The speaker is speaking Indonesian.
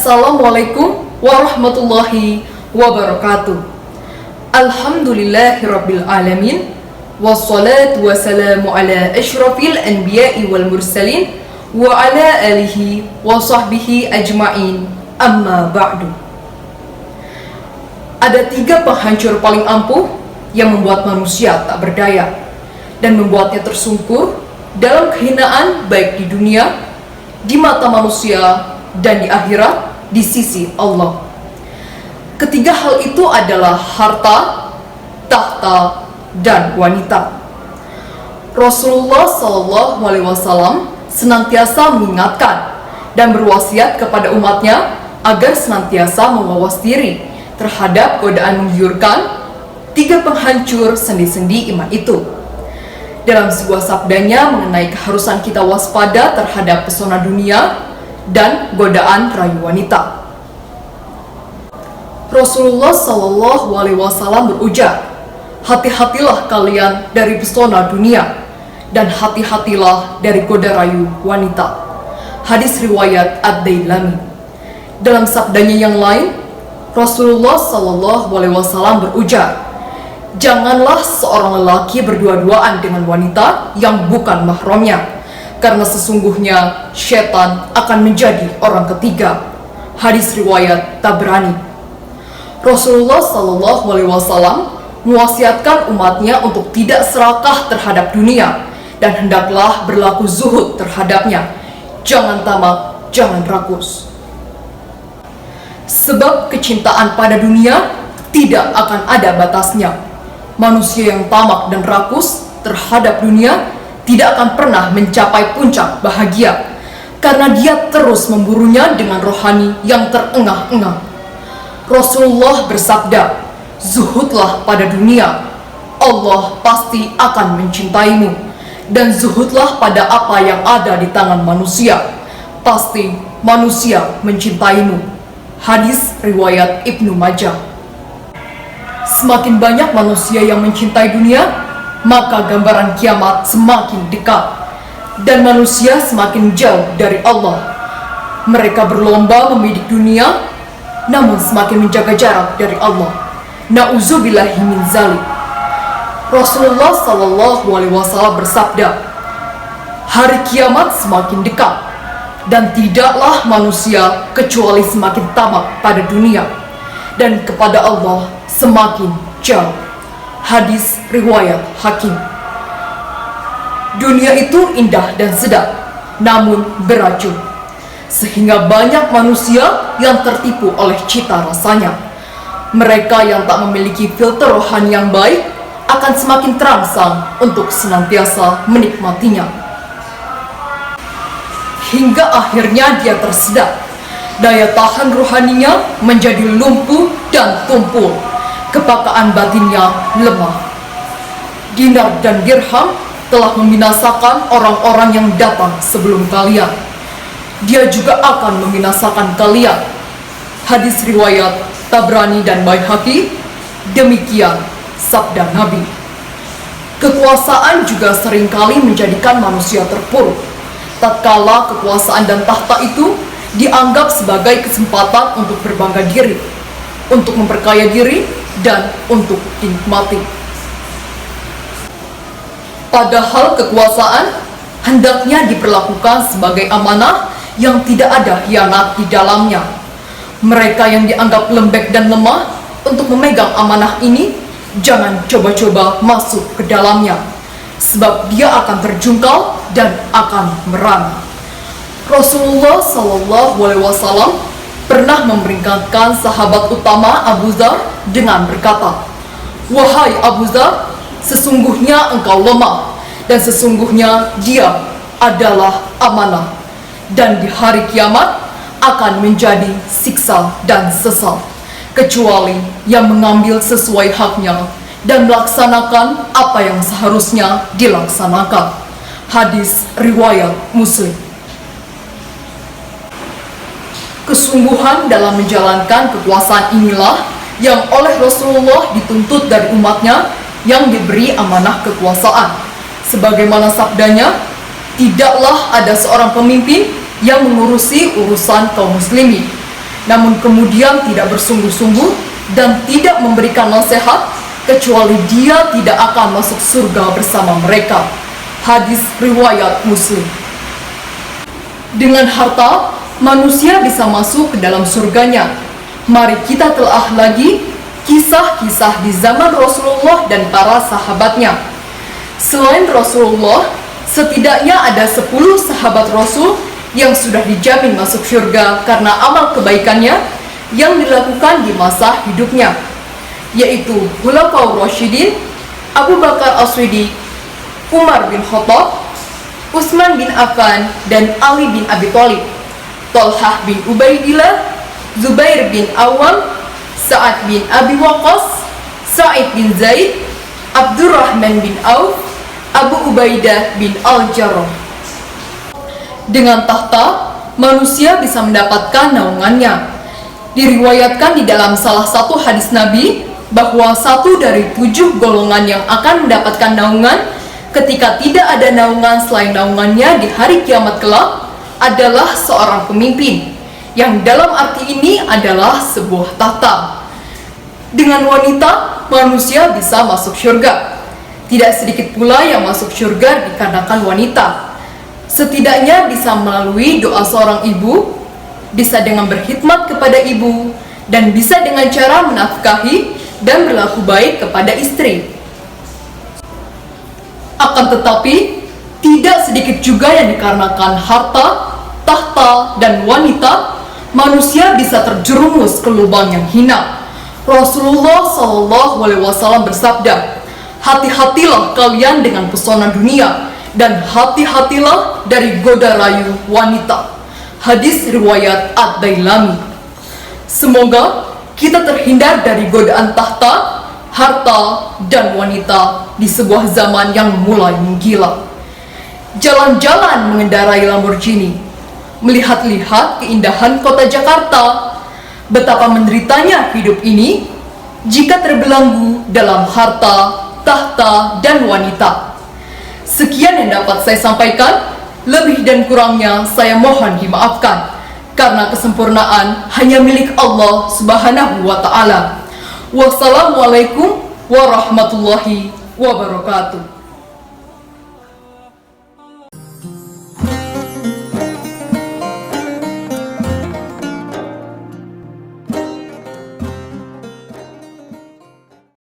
Assalamualaikum warahmatullahi wabarakatuh. Alhamdulillahirabbil alamin. Wassalatu wassalamu ala asyrafil anbiya'i wal mursalin wa ala alihi wa sahbihi ajma'in. Amma ba'du. Ada 3 penghancur paling ampuh yang membuat manusia tak berdaya dan membuatnya tersungkur dalam kehinaan baik di dunia, di mata manusia, dan di akhirat di sisi Allah. Ketiga hal itu adalah harta, tahta, dan wanita. Rasulullah SAW senantiasa mengingatkan dan berwasiat kepada umatnya agar senantiasa mawas diri terhadap godaan menggiurkan 3 penghancur sendi-sendi iman itu. Dalam sebuah sabdanya mengenai keharusan kita waspada terhadap pesona dunia dan godaan rayu wanita. Rasulullah SAW berujar, hati-hatilah kalian dari pesona dunia dan hati-hatilah dari goda rayu wanita. Hadis riwayat Ad-Dailami. Dalam sabdanya yang lain, Rasulullah SAW berujar, janganlah seorang lelaki berdua-duaan dengan wanita yang bukan mahramnya, karena sesungguhnya syaitan akan menjadi orang ketiga. Hadis riwayat Tabrani. Rasulullah SAW mewasiatkan umatnya untuk tidak serakah terhadap dunia dan hendaklah berlaku zuhud terhadapnya. Jangan tamak, jangan rakus. Sebab kecintaan pada dunia tidak akan ada batasnya. Manusia yang tamak dan rakus terhadap dunia tidak akan pernah mencapai puncak bahagia, karena dia terus memburunya dengan rohani yang terengah-engah. Rasulullah bersabda, zuhudlah pada dunia, Allah pasti akan mencintaimu, dan zuhudlah pada apa yang ada di tangan manusia, pasti manusia mencintaimu. Hadis riwayat Ibnu Majah. Semakin banyak manusia yang mencintai dunia, maka gambaran kiamat semakin dekat dan manusia semakin jauh dari Allah. Mereka berlomba membidik dunia, namun semakin menjaga jarak dari Allah. Na'udzubillahi min zalik. Rasulullah SAW bersabda, hari kiamat semakin dekat dan tidaklah manusia kecuali semakin tamak pada dunia dan kepada Allah semakin jauh. Hadis riwayat Hakim. Dunia itu indah dan sedap, namun beracun, sehingga banyak manusia yang tertipu oleh cita rasanya. Mereka yang tak memiliki filter rohani yang baik akan semakin terangsang untuk senantiasa menikmatinya, hingga akhirnya dia tersedak. Daya tahan rohaninya menjadi lumpuh dan tumpul, kepakaan batinnya lemah. Dinar dan dirham telah membinasakan orang-orang yang datang sebelum kalian. Dia juga akan membinasakan kalian. Hadis riwayat Tabrani dan Baihaqi. Demikian sabda Nabi. Kekuasaan juga seringkali menjadikan manusia terpuruk, tatkala kekuasaan dan tahta itu dianggap sebagai kesempatan untuk berbangga diri, untuk memperkaya diri, dan untuk dinikmati. Padahal kekuasaan hendaknya diperlakukan sebagai amanah yang tidak ada khianat di dalamnya. Mereka yang dianggap lembek dan lemah untuk memegang amanah ini, jangan coba-coba masuk ke dalamnya, sebab dia akan terjungkal dan akan merana. Rasulullah SAW pernah memperingatkan sahabat utama Abu Dzar dengan berkata, wahai Abu Dzar, sesungguhnya engkau lemah dan sesungguhnya dia adalah amanah, dan di hari kiamat akan menjadi siksa dan sesal, kecuali yang mengambil sesuai haknya dan melaksanakan apa yang seharusnya dilaksanakan. Hadis riwayat Muslim. Kesungguhan dalam menjalankan kekuasaan inilah yang oleh Rasulullah dituntut dari umatnya yang diberi amanah kekuasaan. Sebagaimana sabdanya, tidaklah ada seorang pemimpin yang mengurusi urusan kaum muslimin namun kemudian tidak bersungguh-sungguh dan tidak memberikan nasihat, kecuali dia tidak akan masuk surga bersama mereka. Hadis riwayat Muslim. Dengan harta, manusia bisa masuk ke dalam surganya. Mari kita telah lagi kisah-kisah di zaman Rasulullah dan para sahabatnya. Selain Rasulullah, setidaknya ada 10 sahabat Rasul yang sudah dijamin masuk surga karena amal kebaikannya yang dilakukan di masa hidupnya, yaitu Khulafaur Rasyidin, Abu Bakar As-Siddiq, Umar bin Khattab, Utsman bin Affan, dan Ali bin Abi Thalib, Thalhah bin Ubaidillah, Zubair bin Awam, Sa'ad bin Abi Waqqas, Sa'id bin Zaid, Abdurrahman bin Auf, Abu Ubaidah bin Al-Jarrah. Dengan tahta, manusia bisa mendapatkan naungannya. Diriwayatkan di dalam salah satu hadis Nabi bahwa 1 dari 7 golongan yang akan mendapatkan naungan ketika tidak ada naungan selain naungannya di hari kiamat kelak adalah seorang pemimpin, yang dalam arti ini adalah sebuah tahta. Dengan wanita, manusia bisa masuk surga. Tidak sedikit pula yang masuk surga dikarenakan wanita. Setidaknya bisa melalui doa seorang ibu, bisa dengan berkhidmat kepada ibu, dan bisa dengan cara menafkahi dan berlaku baik kepada istri. Akan tetapi, tidak sedikit juga yang dikarenakan harta, tahta, dan wanita, manusia bisa terjerumus ke lubang yang hina. Rasulullah SAW bersabda, "Hati-hatilah kalian dengan pesona dunia, dan hati-hatilah dari goda rayu wanita." Hadis riwayat Ad-Dailami. Semoga kita terhindar dari godaan tahta, harta, dan wanita di sebuah zaman yang mulai menggila. Jalan-jalan mengendarai Lamborghini, melihat-lihat keindahan kota Jakarta, betapa menderitanya hidup ini jika terbelenggu dalam harta, tahta, dan wanita. Sekian yang dapat saya sampaikan, lebih dan kurangnya saya mohon dimaafkan, karena kesempurnaan hanya milik Allah Subhanahu wa Ta'ala. Wassalamualaikum warahmatullahi wabarakatuh.